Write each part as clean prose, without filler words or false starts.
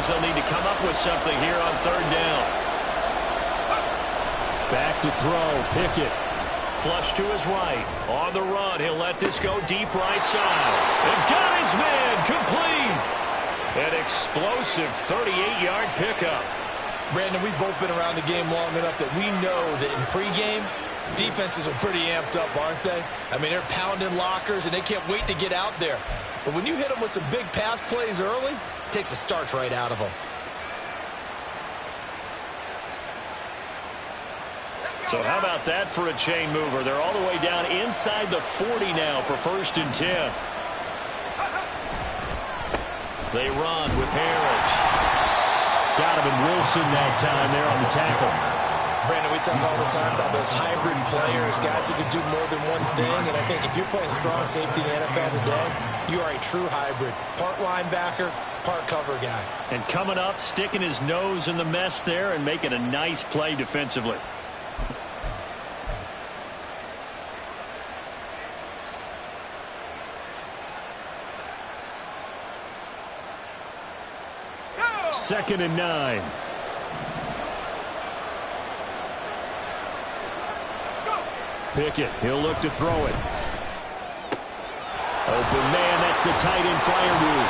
means they'll need to come up with something here on third down. Back to throw, Pickett. Flush to his right. On the run, he'll let this go deep right side. And got his man complete. An explosive 38-yard pickup. Brandon, we've both been around the game long enough that we know that in pregame, defenses are pretty amped up, aren't they? I mean, they're pounding lockers, and they can't wait to get out there. But when you hit them with some big pass plays early, it takes the starch right out of them. So how about that for a chain mover? They're all the way down inside the 40 now for 1st and 10. They run with Harris. Donovan Wilson that time there on the tackle. Brandon, we talk all the time about those hybrid players, guys who can do more than one thing. And I think if you're playing strong safety in the NFL today, you are a true hybrid. Part linebacker, part cover guy. And coming up, sticking his nose in the mess there and making a nice play defensively. Second and 9. Pickett, he'll look to throw it. Open man, that's the tight end fire move.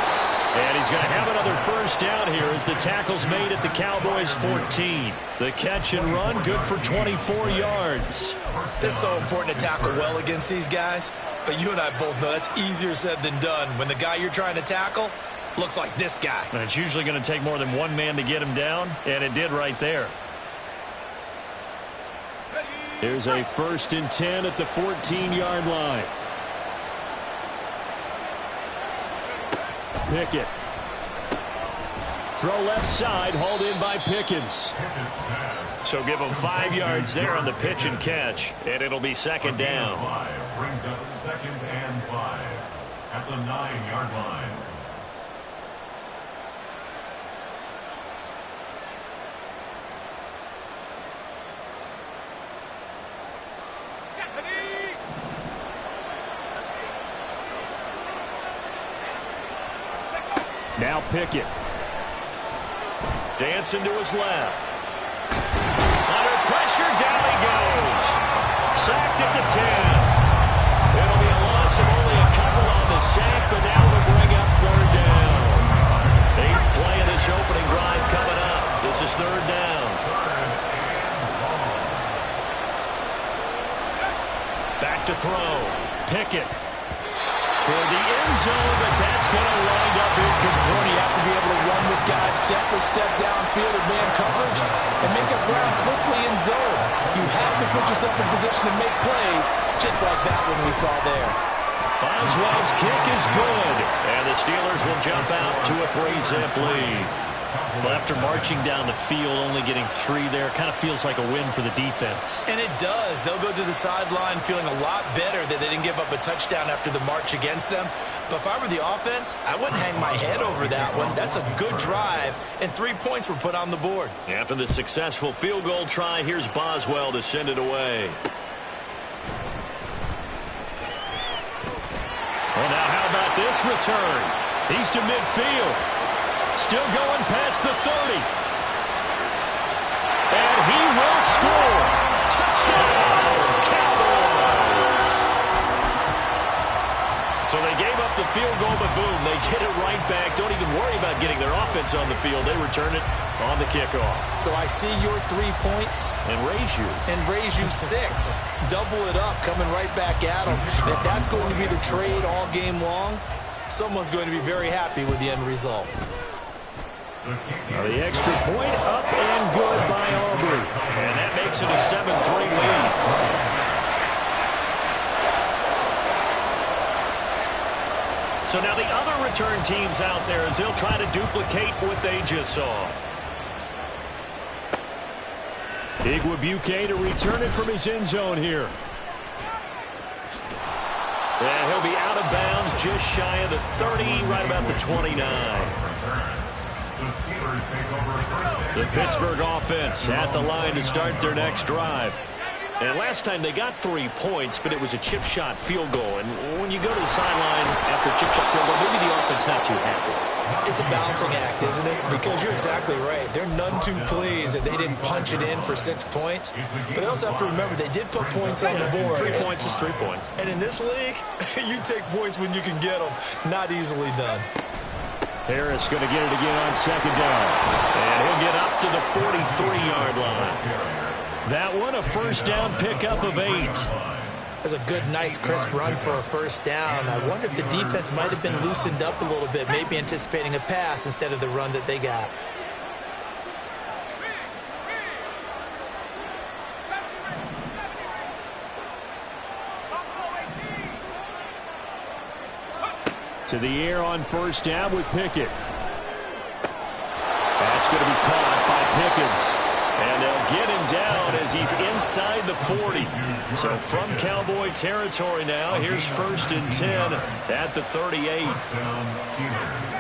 And he's going to have another first down here as the tackle's made at the Cowboys' 14. The catch and run, good for 24 yards. It's so important to tackle well against these guys, but you and I both know that's easier said than done when the guy you're trying to tackle looks like this guy. And it's usually going to take more than one man to get him down, and it did right there. Here's a 1st and 10 at the 14-yard line. Pickett. Throw left side, hauled in by Pickens. So give him 5 yards there on the pitch and catch, and it'll be 2nd down. Brings up 2nd and 5 at the 9-yard line. Now Pickett. Dancing to his left. Under pressure, down he goes. Sacked at the 10. It'll be a loss of only a couple on the sack, but now will bring up 3rd down. 8th play of this opening drive coming up. This is 3rd down. Back to throw. Pickett. Toward the end zone, but that's going to wind up incomplete. You have to be able to run with guys step for step downfield in man coverage and make up ground quickly in zone. You have to put yourself in position to make plays, just like that one we saw there. Boswell's kick is good, and the Steelers will jump out to a 3-zip lead. Well, after marching down the field, only getting 3 there, kind of feels like a win for the defense. And it does. They'll go to the sideline feeling a lot better that they didn't give up a touchdown after the march against them. But if I were the offense, I wouldn't hang my head over that one. That's a good drive, and 3 points were put on the board. After the successful field goal try, here's Boswell to send it away. Well, now how about this return? He's to midfield. Still going past the 30. And he will score. Touchdown, Cowboys. So they gave up the field goal, but boom, they get it right back. Don't even worry about getting their offense on the field. They return it on the kickoff. So I see your 3 points. And raise you. And raise you 6. Double it up, coming right back at them. And if that's going to be the trade all game long, someone's going to be very happy with the end result. The extra point up and good by Aubrey. And that makes it a 7-3 lead. So now the other return teams out there as they'll try to duplicate what they just saw. Igwebuike to return it from his end zone here. And he'll be out of bounds just shy of the 30, right about the 29. The Pittsburgh offense at the line to start their next drive. And last time they got 3 points, but it was a chip shot field goal. And when you go to the sideline after a chip shot field goal, maybe the offense not too happy. It's a balancing act, isn't it? Because you're exactly right. They're none too pleased that they didn't punch it in for 6 points. But they also have to remember they did put points on the board. 3 points is 3 points. And in this league, you take points when you can get them. Not easily done. Harris going to get it again on second down. And he'll get up to the 43-yard line. That one, a first down pickup of 8. That's a good, nice, crisp run for a first down. I wonder if the defense might have been loosened up a little bit, maybe anticipating a pass instead of the run that they got. To the air on first down with Pickett. That's going to be caught by Pickens. And they'll get him down as he's inside the 40. So from Cowboy territory now, here's 1st and 10 at the 38.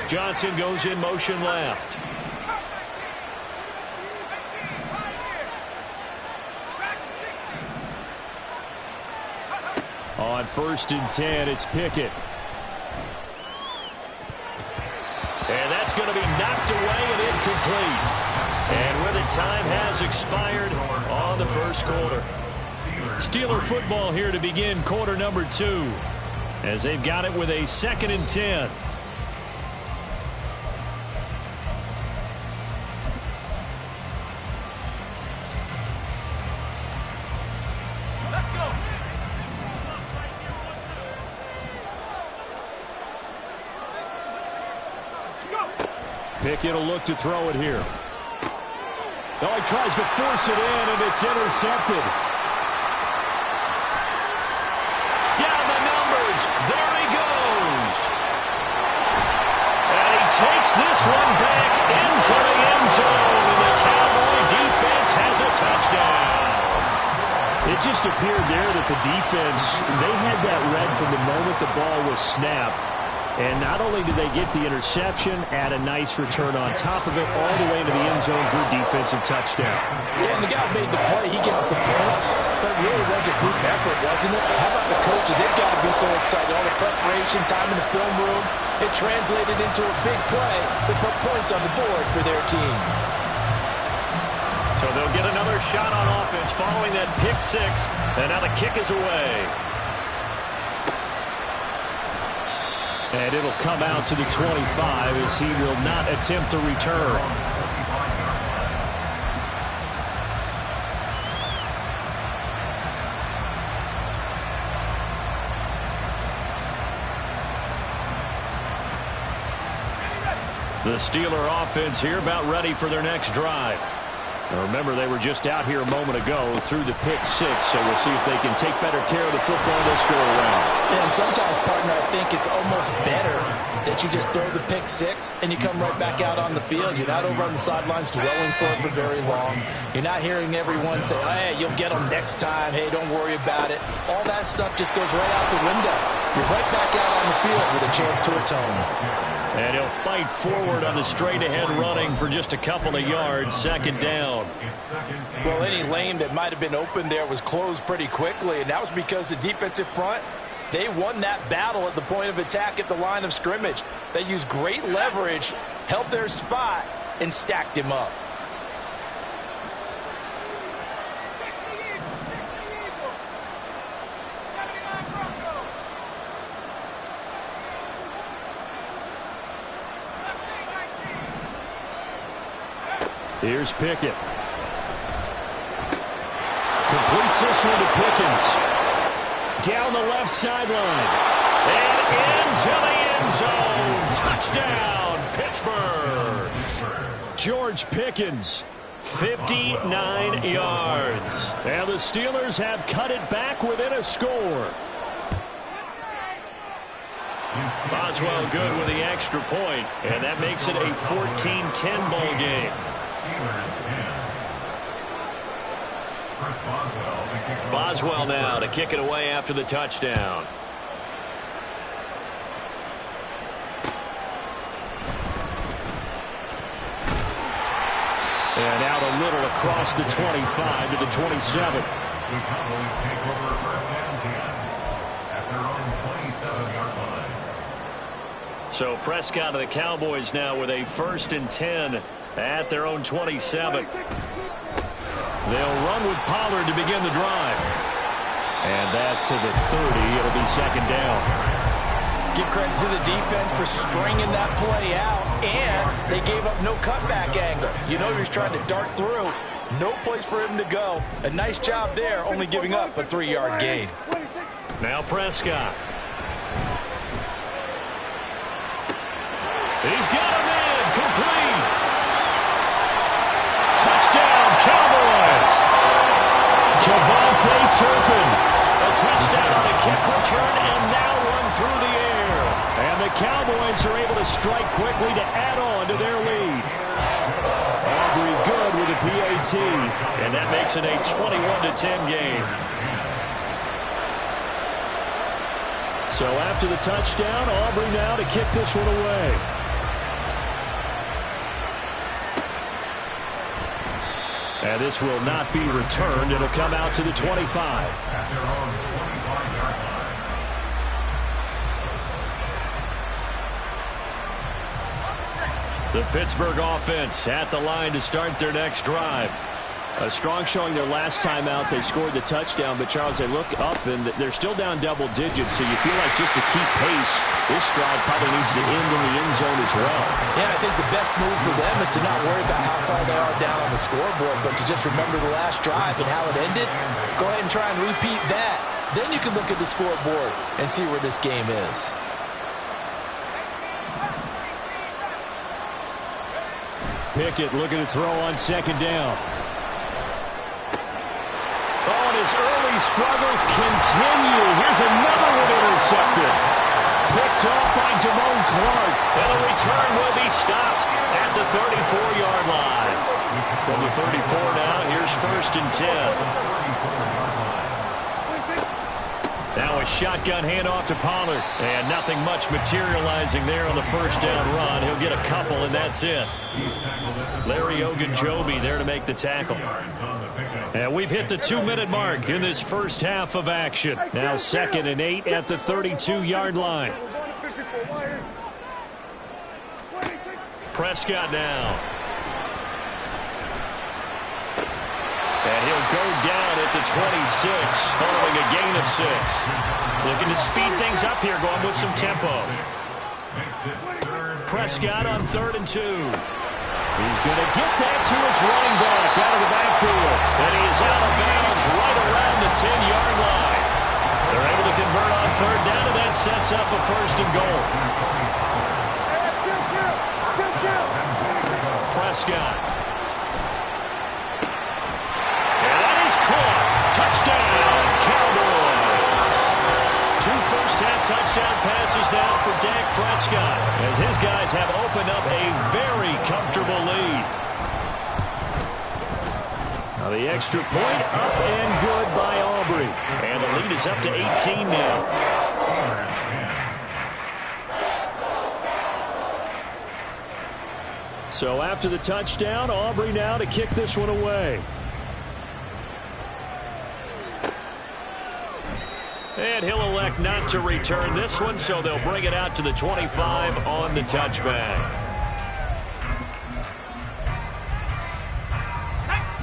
Johnson goes in motion left. On 1st and 10, it's Pickett. And that's going to be knocked away and incomplete. And with it, time has expired on the first quarter. Steeler football here to begin quarter number 2, as they've got it with a 2nd and 10. Pickett will look to throw it here. Oh, he tries to force it in, and it's intercepted. Down the numbers. There he goes. And he takes this one back into the end zone, and the Cowboy defense has a touchdown. It just appeared there that the defense, they had that read from the moment the ball was snapped. And not only did they get the interception, add a nice return on top of it, all the way into the end zone for a defensive touchdown. Yeah, and the guy made the play. He gets the points. But it really was a group effort, wasn't it? How about the coaches? They've got to be so excited. All the preparation, time in the film room, it translated into a big play that put points on the board for their team. So they'll get another shot on offense following that pick 6, and now the kick is away. And it'll come out to the 25 as he will not attempt to return. The Steeler offense here about ready for their next drive. Now remember, they were just out here a moment ago through the pick 6, so we'll see if they can take better care of the football this go around. And sometimes, partner, I think it's almost better that you just throw the pick 6 and you come right back out on the field. You're not over on the sidelines dwelling for it for very long. You're not hearing everyone say, hey, you'll get them next time. Hey, don't worry about it. All that stuff just goes right out the window. You're right back out on the field with a chance to atone. And he'll fight forward on the straight-ahead running for just a couple of yards, 2nd down. Well, any lane that might have been open there was closed pretty quickly, and that was because the defensive front, they won that battle at the point of attack at the line of scrimmage. They used great leverage, held their spot, and stacked him up. Here's Pickett. Completes this one to Pickens. Down the left sideline. And into the end zone. Touchdown, Pittsburgh. George Pickens, 59 yards. And the Steelers have cut it back within a score. Boswell good with the extra point, and that makes it a 14-10 ball game. Boswell now to kick it away after the touchdown. And out a little across the 25 to the 27. The Cowboys take over 1st and 10 at their own 27-yard line. So Prescott of the Cowboys now with a 1st and 10 at their own 27. They'll run with Pollard to begin the drive. And that to the 30. It'll be 2nd down. Give credit to the defense for stringing that play out, and they gave up no cutback angle. You know he's trying to dart through. No place for him to go. A nice job there, only giving up a 3-yard gain. Now Prescott. He's got him in. Complete. Touchdown, Cowboys. Kevontae Turpin. A touchdown on a kick return and now run through the air. And the Cowboys are able to strike quickly to add on to their lead. Aubrey good with a PAT. And that makes it a 21-10 game. So after the touchdown, Aubrey now to kick this one away. And this will not be returned. It'll come out to the 25. The Pittsburgh offense at the line to start their next drive. A strong showing their last time out. They scored the touchdown, but Charles, they look up and they're still down double digits, so you feel like just to keep pace, this drive probably needs to end in the end zone as well. Yeah, I think the best move for them is to not worry about how far they are down on the scoreboard, but to just remember the last drive and how it ended. Go ahead and try and repeat that. Then you can look at the scoreboard and see where this game is. Pickett looking to throw on 2nd down. Oh, and his early struggles continue. Here's another one intercepted. Picked off by Damone Clark. And the return will be stopped at the 34-yard line. From the 34 now, here's 1st and 10. Now a shotgun handoff to Pollard. And nothing much materializing there on the 1st down run. He'll get a couple, and that's it. Larry Ogunjobi there to make the tackle. And we've hit the 2-minute mark in this first half of action. Now 2nd and 8 at the 32-yard line. Prescott now. And he'll go down at the 26 following a gain of 6. Looking to speed things up here, going with some tempo. Prescott on 3rd and 2. He's going to get that to his running back out of the backfield. And he is out of bounds right around the 10-yard line. They're able to convert on 3rd down, and that sets up a 1st and goal. Prescott. And that is caught. Touchdown, Cowboys. 2 first-half touchdown passes now for Dak Prescott, as his guys have opened up a very comfortable lead. Now the extra point up and good by Aubrey. And the lead is up to 18 now. So after the touchdown, Aubrey now to kick this one away. And he'll elect not to return this one, so they'll bring it out to the 25 on the touchback.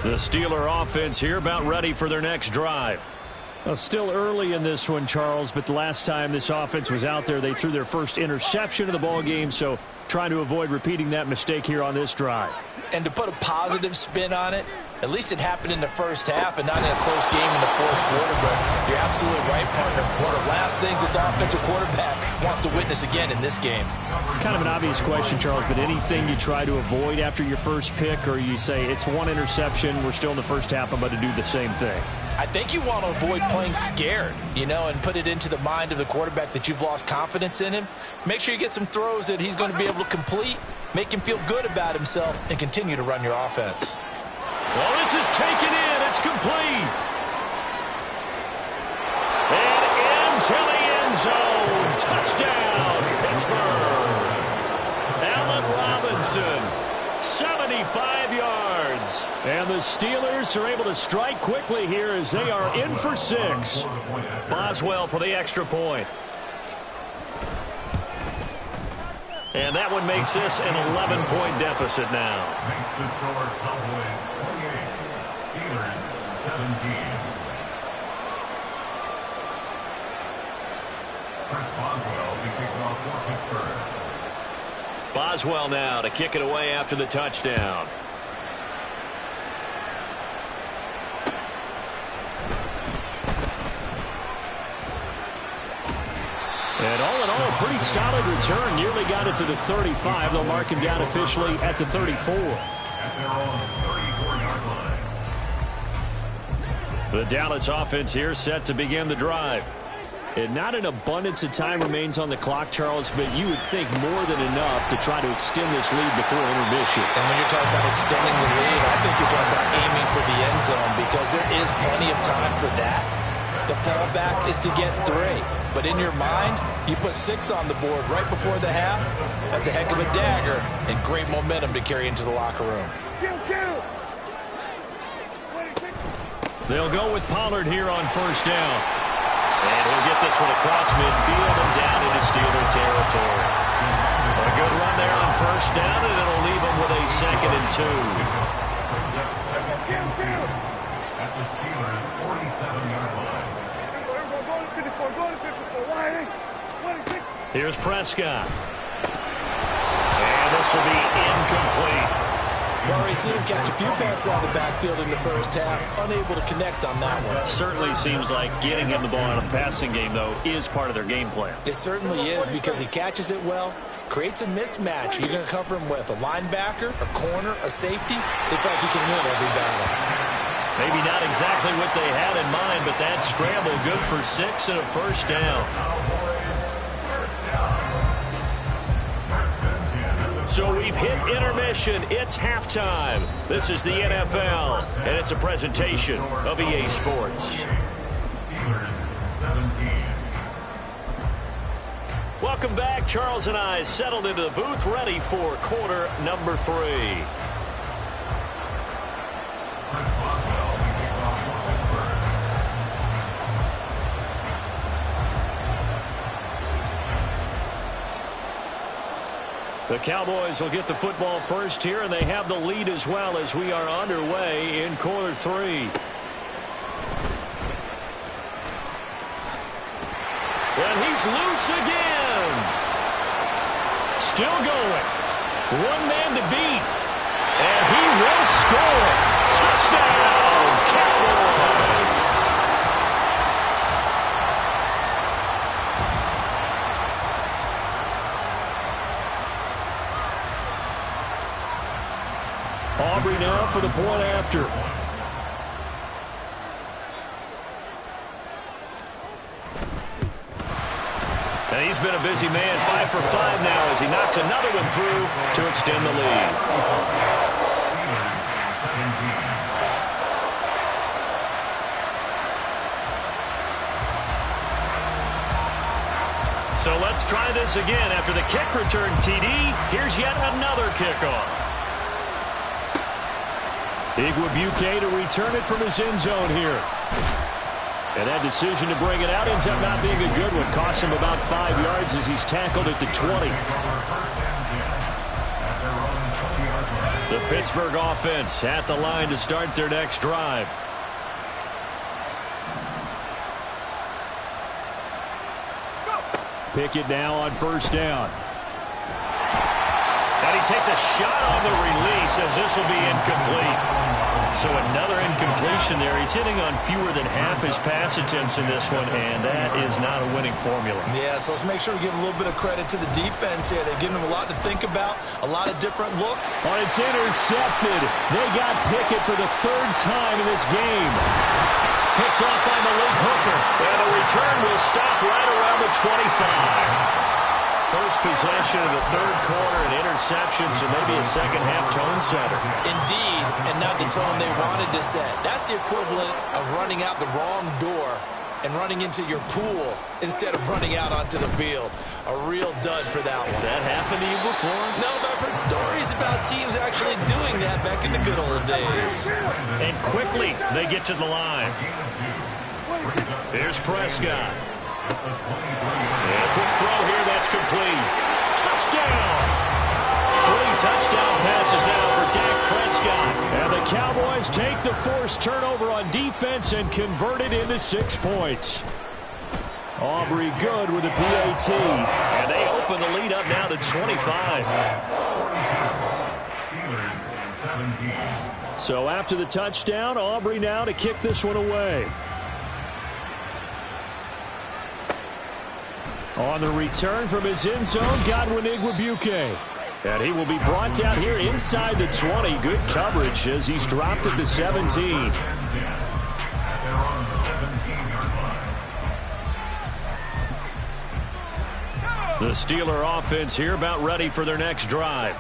The Steeler offense here about ready for their next drive. Well, still early in this one, Charles, but the last time this offense was out there, they threw their first interception of the ball game, so trying to avoid repeating that mistake here on this drive. And to put a positive spin on it, at least it happened in the first half and not in a close game in the 4th quarter, but you're absolutely right, partner. One of the last things this offensive quarterback wants to witness again in this game. Kind of an obvious question, Charles, but anything you try to avoid after your first pick, or you say it's one interception, we're still in the first half, I'm about to do the same thing? I think you want to avoid playing scared, and put it into the mind of the quarterback that you've lost confidence in him. Make sure you get some throws that he's going to be able to complete, make him feel good about himself, and continue to run your offense. Well, this is taken in. It's complete. And into the end zone. Touchdown, Pittsburgh. Allen Robinson. 75 yards. And the Steelers are able to strike quickly here as they are in for 6. Boswell for the extra point. And that one makes this an 11-point deficit now. Makes the score Cowboys 28, Steelers 17. Chris Boswell will be kicking off for Pittsburgh. Boswell now to kick it away after the touchdown. And all in all, a pretty solid return. Nearly got it to the 35. They'll mark him down officially at the 34. At their own 34-yard line. The Dallas offense here set to begin the drive. And not an abundance of time remains on the clock, Charles, but you would think more than enough to try to extend this lead before intermission. And when you're talking about extending the lead, I think you're talking about aiming for the end zone because there is plenty of time for that. The fallback is to get 3. But in your mind, you put 6 on the board right before the half. That's a heck of a dagger and great momentum to carry into the locker room. They'll go with Pollard here on first down. And he'll get this one across midfield and down into Steeler territory. A good run there on first down, and it'll leave him with a 2nd and 2. Brings up 2nd and 2 at the Steelers' 47-yard line. Here's Prescott. And this will be incomplete. Well, we've seen him catch a few passes out of the backfield in the first half, unable to connect on that one. Certainly seems like getting him the ball in a passing game, though, is part of their game plan. It certainly is because he catches it well, creates a mismatch. You're going to cover him with a linebacker, a corner, a safety. They feel like he can win every battle. Maybe not exactly what they had in mind, but that scramble good for 6 and a first down. So we've hit intermission. It's halftime. This is the NFL, and it's a presentation of EA Sports. Steelers 17. Welcome back. Charles and I settled into the booth, ready for quarter number 3. Chris Boswell will be kicking off for Pittsburgh. The Cowboys will get the football first here, and they have the lead as well as we are underway in quarter 3. And he's loose again. Still going. One man to beat. And he will score. Touchdown, Cowboys. Aubrey now for the point after. And he's been a busy man, 5 for 5 now as he knocks another one through to extend the lead. Steelers 17. So let's try this again. After the kick return TD, here's yet another kickoff. Igwebuike to return it from his end zone here. And that decision to bring it out ends up not being a good one. Costs him about 5 yards as he's tackled at the 20. The Pittsburgh offense at the line to start their next drive. Pickett now on first down. And he takes a shot on the release as this will be incomplete. So another incompletion there. He's hitting on fewer than half his pass attempts in this one, and that is not a winning formula. Yeah, so let's make sure we give a little bit of credit to the defense here. They've given them a lot to think about, a lot of different look. Oh, it's intercepted. They got Pickett for the 3rd time in this game. Picked off by Malik Hooker. And the return will stop right around the 25. First possession of the 3rd quarter, an interception, so maybe a second-half tone setter. Indeed, and not the tone they wanted to set. That's the equivalent of running out the wrong door and running into your pool instead of running out onto the field. A real dud for that one. Has that happened to you before? No, but I've heard stories about teams actually doing that back in the good old days. And quickly, they get to the line. Here's Prescott. And a quick throw here, that's complete. Touchdown! 3 touchdown passes now for Dak Prescott. And the Cowboys take the forced turnover on defense and convert it into 6 points. Aubrey good with a PAT. And they open the lead up now to 25. Steelers 17. So after the touchdown, Aubrey now to kick this one away. On the return from his end zone, Godwin Igwebuike. And he will be brought down here inside the 20. Good coverage as he's dropped at the 17. The Steeler offense here about ready for their next drive.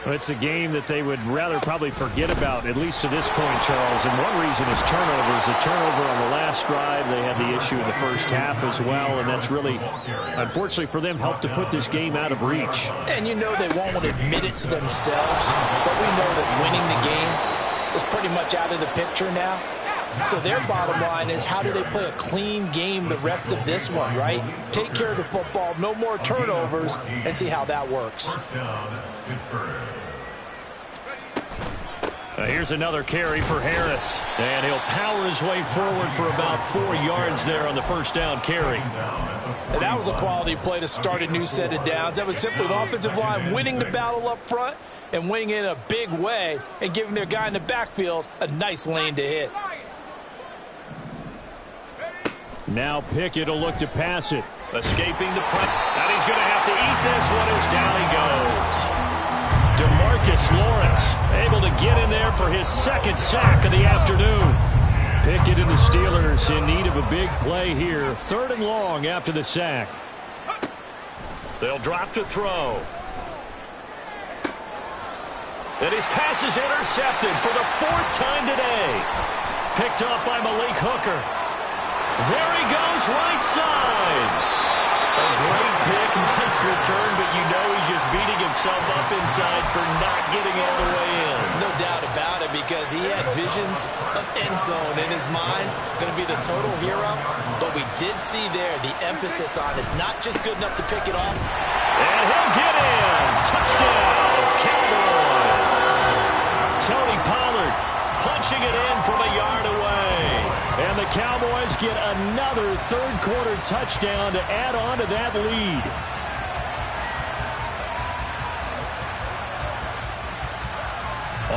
It's a game that they would rather probably forget about, at least to this point, Charles. And one reason is turnovers. A turnover on the last drive. They had the issue in the first half as well, and that's really, unfortunately for them, helped to put this game out of reach. And you know they won't admit it to themselves, but we know that winning the game is pretty much out of the picture now. So their bottom line is, how do they play a clean game the rest of this one, right? Take care of the football, no more turnovers, and see how that works. Here's another carry for Harris. And he'll power his way forward for about 4 yards there on the first down carry. And that was a quality play to start a new set of downs. That was simply the offensive line winning the battle up front and winning it in a big way and giving their guy in the backfield a nice lane to hit. Now Pickett will look to pass it. Escaping the press. And he's going to have to eat this one as down he goes. DeMarcus Lawrence able to get in there for his second sack of the afternoon. Pickett and the Steelers in need of a big play here. 3rd and long after the sack. They'll drop to throw. And his pass is intercepted for the 4th time today. Picked up by Malik Hooker. There he goes, right side. A great pick, nice return, but you know he's just beating himself up inside for not getting all the way in. No doubt about it, because he had visions of end zone in his mind. Going to be the total hero. But we did see there the emphasis on is not just good enough to pick it off. And he'll get in. Touchdown, Cowboys. Tony Pollard punching it in from a yard away. And the Cowboys get another 3rd quarter touchdown to add on to that lead.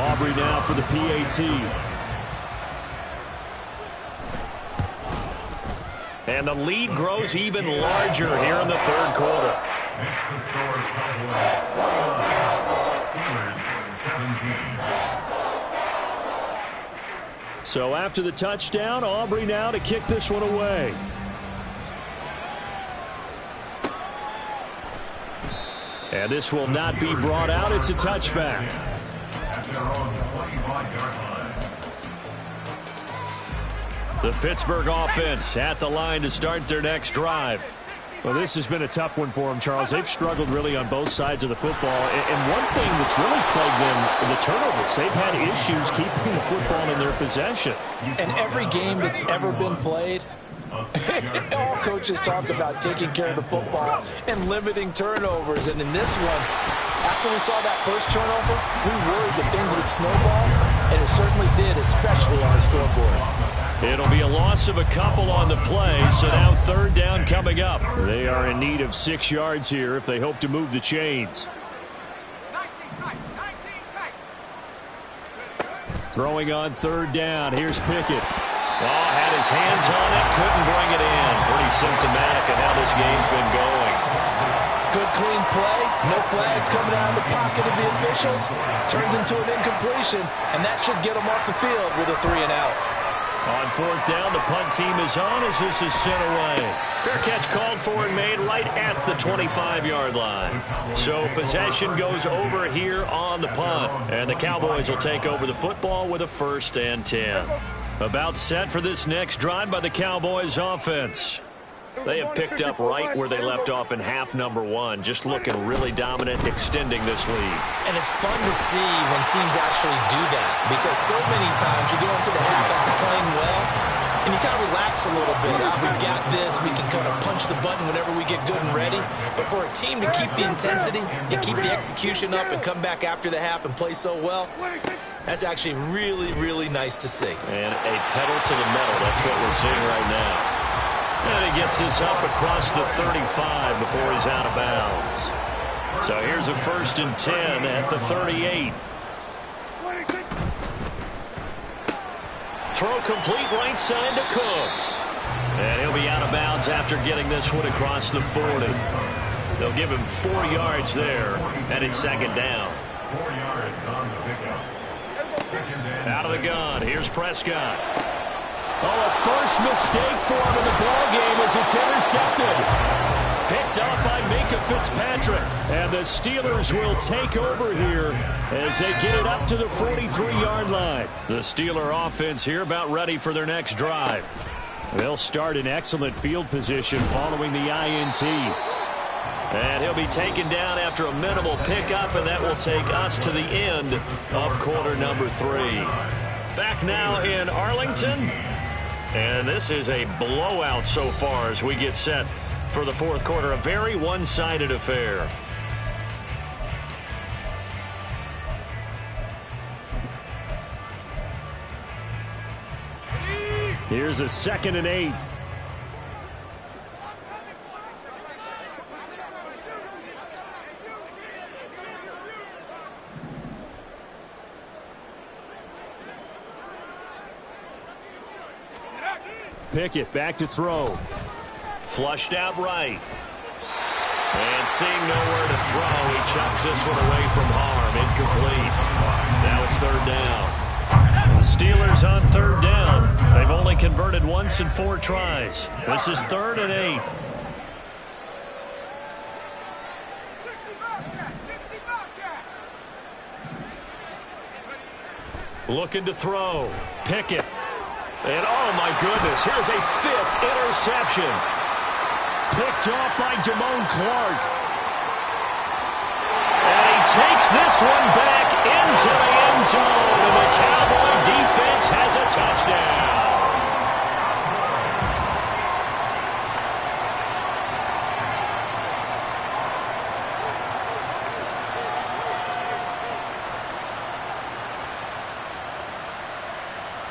Aubrey now for the PAT. And the lead grows even larger here in the 3rd quarter. Makes the score Cowboys 49, Steelers 17. So after the touchdown, Aubrey now to kick this one away. And this will not be brought out. It's a touchback. At their own 25-yard line. The Pittsburgh offense at the line to start their next drive. Well, this has been a tough one for them, Charles. They've struggled really on both sides of the football. And one thing that's really plagued them, the turnovers. They've had issues keeping the football in their possession. And every game that's ever been played, all coaches talk about taking care of the football and limiting turnovers. And in this one, after we saw that first turnover, we worried that things would snowball, and it certainly did, especially on the scoreboard. It'll be a loss of a couple on the play, so now 3rd down coming up. They are in need of 6 yards here if they hope to move the chains. Throwing on 3rd down. Here's Pickett. Oh, had his hands on it, couldn't bring it in. Pretty symptomatic of how this game's been going. Good clean play, no flags coming out of the pocket of the officials. Turns into an incompletion, and that should get them off the field with a 3 and out. On 4th down, the punt team is on as this is sent away. Fair catch called for and made right at the 25-yard line. So possession goes over here on the punt. And the Cowboys will take over the football with a 1st and 10. About set for this next drive by the Cowboys offense. They have picked up right where they left off in half number 1, just looking really dominant, extending this lead. And it's fun to see when teams actually do that, because so many times you go into the half after playing well, and you kind of relax a little bit. We've got this. We can kind of punch the button whenever we get good and ready. But for a team to keep the intensity and keep the execution up and come back after the half and play so well, that's actually really, really nice to see. And a pedal to the metal. That's what we're seeing right now. And he gets this up across the 35 before he's out of bounds. So here's a 1st and 10 at the 38. Throw complete right side to Cooks. And he'll be out of bounds after getting this one across the 40. They'll give him 4 yards there, and it's 2nd down. 4 yards on the pickup. Out of the gun, here's Prescott. Oh, a first mistake for him in the ballgame as it's intercepted. Picked up by Minka Fitzpatrick. And the Steelers will take over here as they get it up to the 43-yard line. The Steeler offense here about ready for their next drive. They'll start in excellent field position following the INT. And he'll be taken down after a minimal pickup, and that will take us to the end of quarter number 3. Back now in Arlington. And this is a blowout so far as we get set for the 4th quarter. A very one-sided affair. Here's a 2nd and 8. Pickett back to throw. Flushed out right. And seeing nowhere to throw, he chucks this one away from harm. Incomplete. Now it's 3rd down. The Steelers on 3rd down. They've only converted once in 4 tries. This is 3rd and 8. Looking to throw. Pickett. And oh my goodness, here's a 5th interception. Picked off by Damone Clark. And he takes this one back into the end zone. And the Cowboy defense has a touchdown.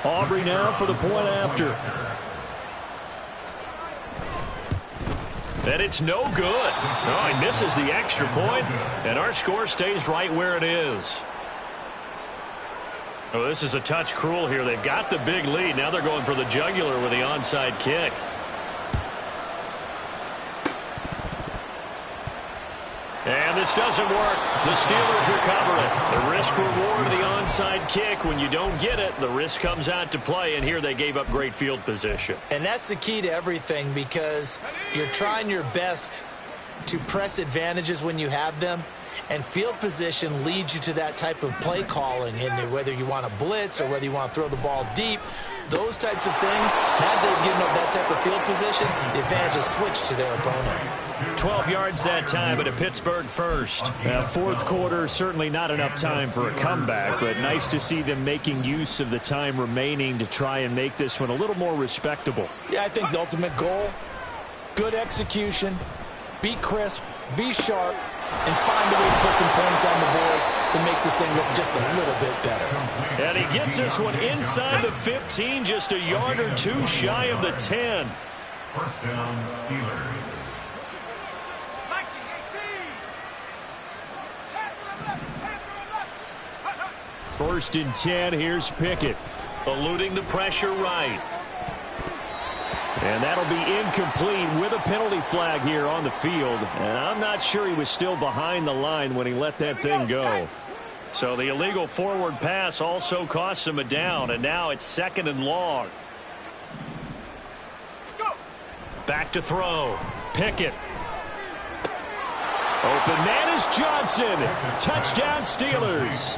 Aubrey now for the point after. And it's no good. Oh, he misses the extra point, and our score stays right where it is. Oh, this is a touch cruel here. They've got the big lead. Now they're going for the jugular with the onside kick. And this doesn't work. The Steelers recover it. The risk-reward of the onside kick. When you don't get it, the risk comes out to play, and here they gave up great field position. And that's the key to everything, because you're trying your best to press advantages when you have them, and field position leads you to that type of play calling. And whether you want to blitz or whether you want to throw the ball deep, those types of things, now that they've given up that type of field position, the advantage is switched to their opponent. 12 yards that time, but a Pittsburgh first. 4th quarter, certainly not enough time for a comeback, but nice to see them making use of the time remaining to try and make this one a little more respectable. Yeah, I think the ultimate goal, good execution, be crisp, be sharp, and find a way to put some points on the board to make this thing look just a little bit better. And he gets this one inside the 15, just a yard or 2 shy of the 10. 1st down, Steelers. 1st and 10, here's Pickett. Eluding the pressure right. And that'll be incomplete with a penalty flag here on the field. And I'm not sure he was still behind the line when he let that thing go. So the illegal forward pass also costs him a down, and now it's 2nd and long. Back to throw. Pickett. Open man is Johnson. Touchdown Steelers.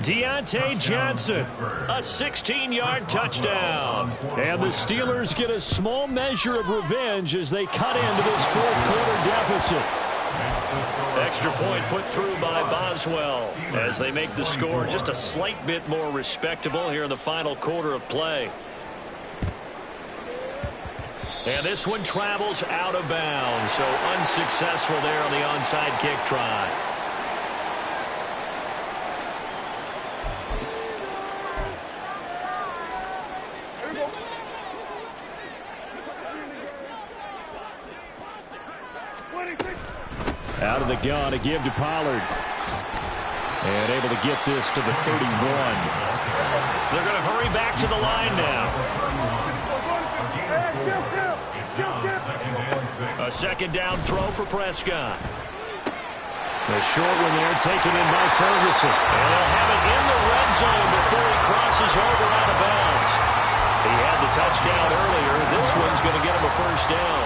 Deontay Johnson. A 16-yard touchdown. And the Steelers get a small measure of revenge as they cut into this 4th quarter deficit. Extra point put through by Boswell as they make the score just a slight bit more respectable here in the final quarter of play. And this one travels out of bounds, so unsuccessful there on the onside kick try. Out of the gun, a give to Pollard. And able to get this to the 31. They're going to hurry back to the line now. A second down throw for Prescott. The short one there taken in by Ferguson. And they'll have it in the red zone before he crosses over out of bounds. He had the touchdown earlier. This one's going to get him a first down.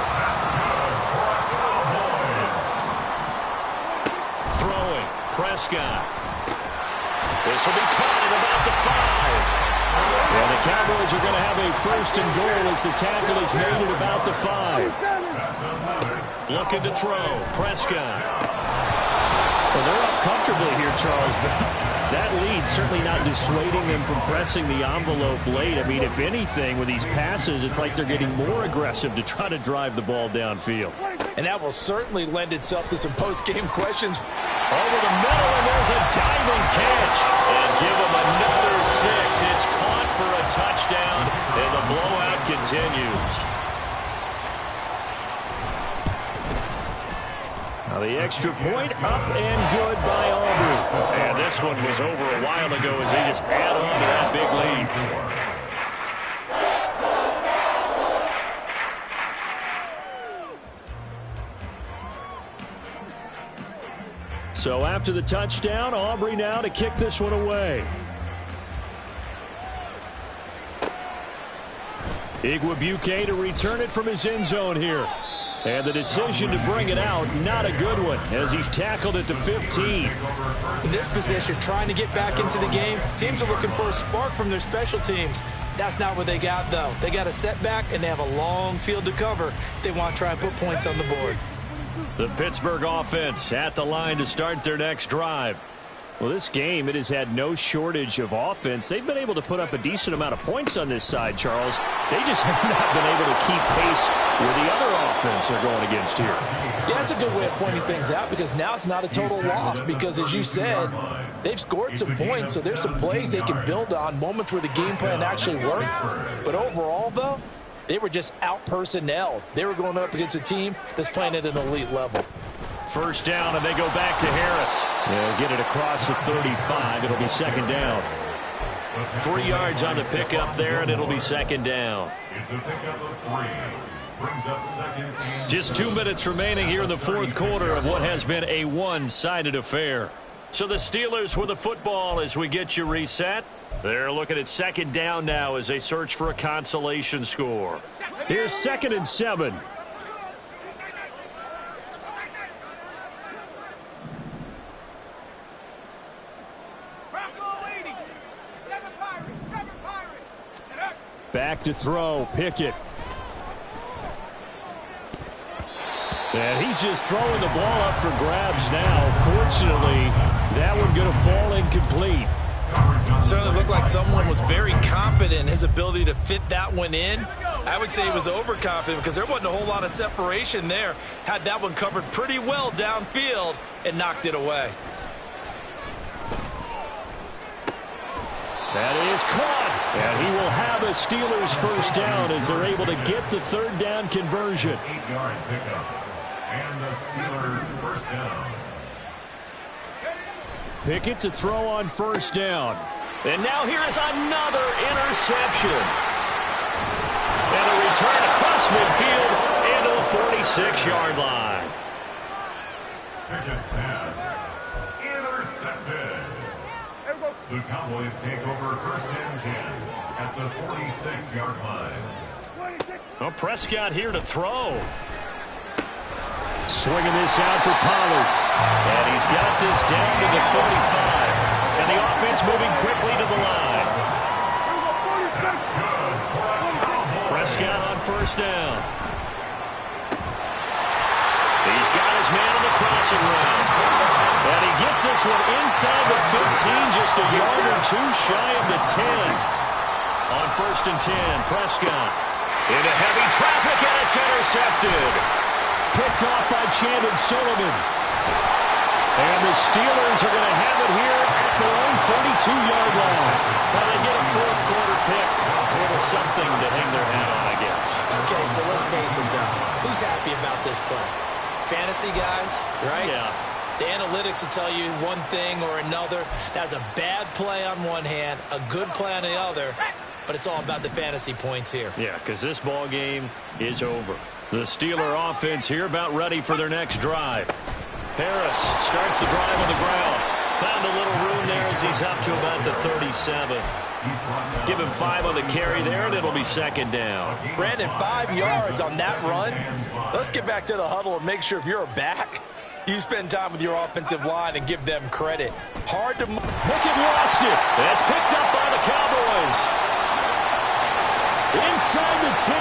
Throwing. Prescott. This will be caught at about the 5. And the Cowboys are going to have a first and goal as the tackle is made at about the 5. Looking to throw. Prescott. Well, they're up comfortably here, Charles, but that lead certainly not dissuading them from pressing the envelope late. I mean, if anything, with these passes, it's like they're getting more aggressive to try to drive the ball downfield. And that will certainly lend itself to some post-game questions. Over the middle, and there's a diving catch. And give them another 6. It's caught for a touchdown, and the blowout continues. Now the extra point up and good by Aubrey. And this one was over a while ago as they just add on to that big lead. So after the touchdown, Aubrey now to kick this one away. Igwebuike to return it from his end zone here. And the decision to bring it out, not a good one, as he's tackled it to 15. In this position, trying to get back into the game, teams are looking for a spark from their special teams. That's not what they got, though. They got a setback, and they have a long field to cover if they want to try and put points on the board. The Pittsburgh offense at the line to start their next drive. Well, this game, it has had no shortage of offense. They've been able to put up a decent amount of points on this side, Charles. They just have not been able to keep pace with the other offense they're going against here. Yeah, that's a good way of pointing things out because now it's not a total loss because, as you said, they've scored some points, so there's some plays they can build on, moments where the game plan actually worked. But overall, though, they were just out-personnelled. They were going up against a team that's playing at an elite level. First down, and they go back to Harris. They'll get it across the 35. It'll be second down. 3 yards on the pickup there, and it'll be second down. It's a pickup of 3. Brings up second and Just 2 minutes remaining here in the fourth quarter of what has been a one-sided affair. So the Steelers with the football as we get you reset. They're looking at second down now as they search for a consolation score. Here's 2nd and 7. Back to throw, Pickett. And he's just throwing the ball up for grabs now. Fortunately, that one going to fall incomplete. Certainly looked like someone was very confident in his ability to fit that one in. I would say he was overconfident because there wasn't a whole lot of separation there. Had that one covered pretty well downfield and knocked it away. That is caught. And he will have a Steelers first down as they're able to get the third down conversion. 8-yard pickup. And the Steelers first down. Pickett to throw on first down. And now here is another interception. And a return across midfield into the 46-yard line. Pickett's pass. Intercepted. The Cowboys take over first and 10 at the 46-yard line. Well, Prescott here to throw. Swinging this out for Pollard. And he's got this down to the 45. And the offense moving quickly to the line. Prescott on first down. He's got his man on the crossing route. And he gets this one inside the 15, just a yard or two shy of the 10. On first and 10, Prescott. Into heavy traffic, and it's intercepted. Picked off by Chandon Sullivan. And the Steelers are going to have it here at their own 42-yard line. Well, they get a fourth quarter pick. A little something to hang their hat on, I guess. Okay, so let's face it, though. Who's happy about this play? Fantasy guys, right? Yeah. The analytics will tell you one thing or another. That's a bad play on one hand, a good play on the other, but it's all about the fantasy points here. Yeah, because this ball game is over. The Steeler offense here about ready for their next drive. Harris starts the drive on the ground. Found a little room there as he's up to about the 37. Give him 5 on the carry there, and it'll be second down. Brandon, 5 yards on that run. Let's get back to the huddle and make sure if you're a back, you spend time with your offensive line and give them credit. Hard to... Pickett lost it. That's picked up by the Cowboys. Inside the 10.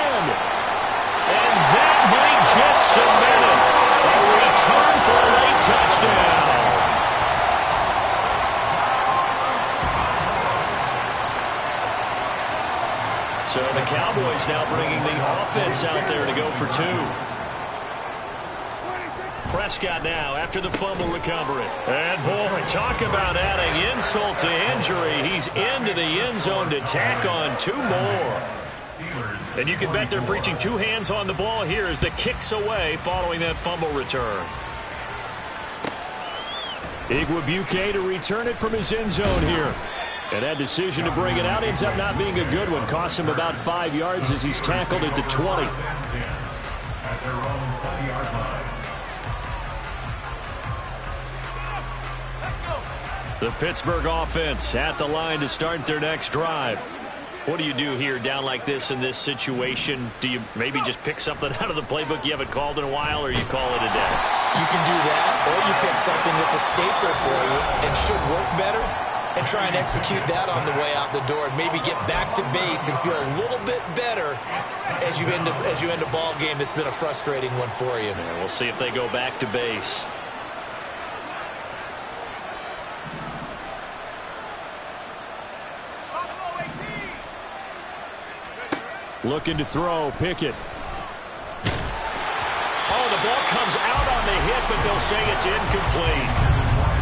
And that might just cement it. A return for a late touchdown. So the Cowboys now bringing the offense out there to go for 2. Prescott now after the fumble recovery. And boy, talk about adding insult to injury. He's into the end zone to tack on 2 more. And you can bet they're preaching 2 hands on the ball here as the kick's away following that fumble return. Igwebuike to return it from his end zone here. And that decision to bring it out ends up not being a good one. Cost him about 5 yards as he's tackled at the 20. At their own 20-yard line. The Pittsburgh offense at the line to start their next drive. What do you do here down like this in this situation? Do you maybe just pick something out of the playbook you haven't called in a while, or you call it a day? You can do that, or you pick something that's a staple for you and should work better and try and execute that on the way out the door and maybe get back to base and feel a little bit better as you end a ball game that's been a frustrating one for you. Yeah, we'll see if they go back to base. Looking to throw, Pickett. Oh, the ball comes out on the hit, but they'll say it's incomplete.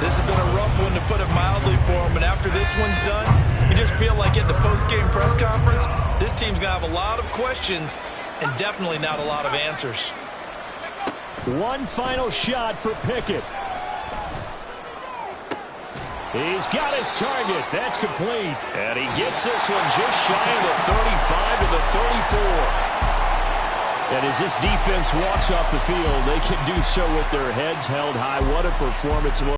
This has been a rough one, to put it mildly, for him. And after this one's done, you just feel like at the post-game press conference, this team's going to have a lot of questions and definitely not a lot of answers. One final shot for Pickett. He's got his target. That's complete. And he gets this one just shy of the 35 to the 34. And as this defense walks off the field, they can do so with their heads held high. What a performance.